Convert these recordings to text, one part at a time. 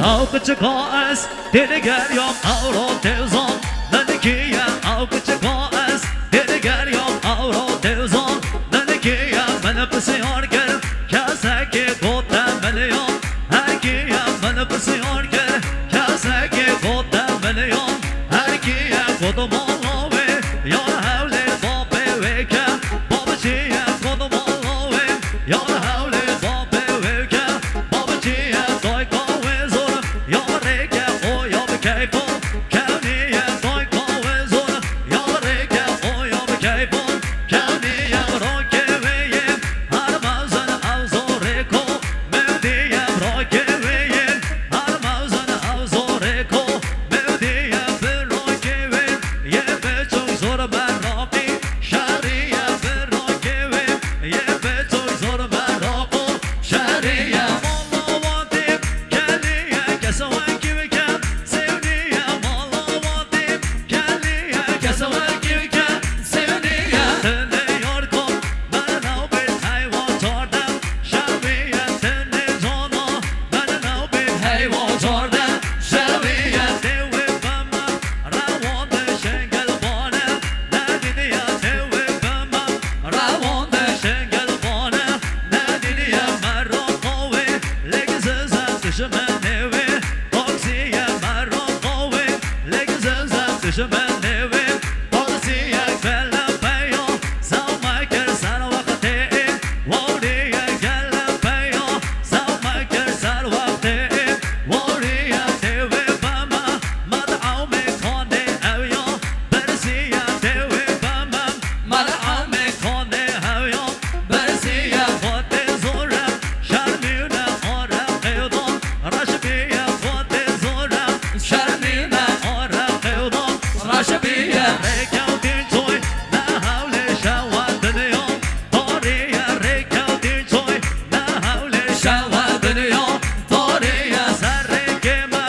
Au që ka es, të në gërë jam auro të zonë. Në në kija, au që ka es, të në gërë jam auro të zonë. Në në kija, më në përsi orkër, kja se ke kote me në jonë. Her kija, më në përsi orkër, kja se ke kote me në jonë. Her kija, kote më love, ja në havle bape veke. Babe qia, kote më love, ja në havle bape veke. Babe qia, doj ka vezor, ja në reke, o ja me kejpo. Kjavnija, doj ka vezor, ja në reke, o ja me kejpo. Kjavnija, roke vejem, armazën avzoreko. Melodija, roke vejem, armazën avzoreko. Melodija, për roke vejem, jebe qoj zorë me rapi. Sharia, për roke vejem, jebe qoj zorë me rapo. Sharia, malla vatim, kjallija, kesa vakive kjall. Sevnija, malla vatim, kjallija, kesa vakive kjall. Sevnija, të në jorko, më në naubit hajva qordem. Shavija, të në zono, më në naubit hajva qordem. Shavija, të vipëma, ravon të shengel bane. Në dinja, të vipëma, ravon të shengel bane. Në dinja, më rokove, legëzëza të shme neve. Oksija, më rokove, legëzëza të shme neve. Oksija, kvella pejo, sa më kërësar vakte. Warija, kvella pejo, sa më kërësar vakte. Warija, të vipëma, më të au me kone evjo. Bërësia, të vipëma, më të au me kone evjo. Bërësia, kote zora, sharmina, ora eudon. Rashbija, kote zora, sharmina, ora eudon. Rashbija, rekja u tin qoj, në havle shawa të në jon. Toria, rekja u tin qoj, në havle shawa të në jon. Toria, sa rekema,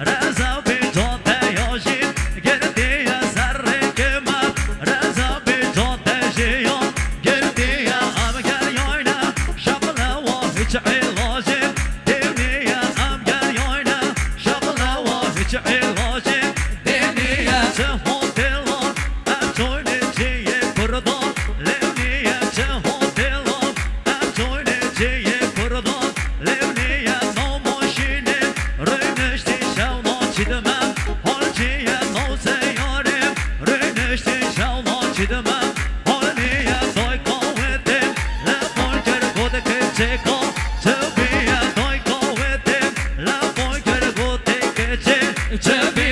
raza bijon të joshin. Gjerëtia, sa rekema, raza bijon të shijon. Gjerëtia, am gjerjojna, shapëllawa hiq e lojim. Devnia, am gjerjojna, shapëllawa hiq e lojim. Devnia, që hotellon, am qojnë që je përdon. Levnia, që hotellon, am qojnë që je përdon. Levnia, no moshinin, rënështi shalnon që dëmëm. Holqia, no se jarim, rënështi shalnon që dëmëm. Holnia, doj kohetim, la pojker gote këqeko. Që bia, doj kohetim, la pojker gote këqe. Që bia,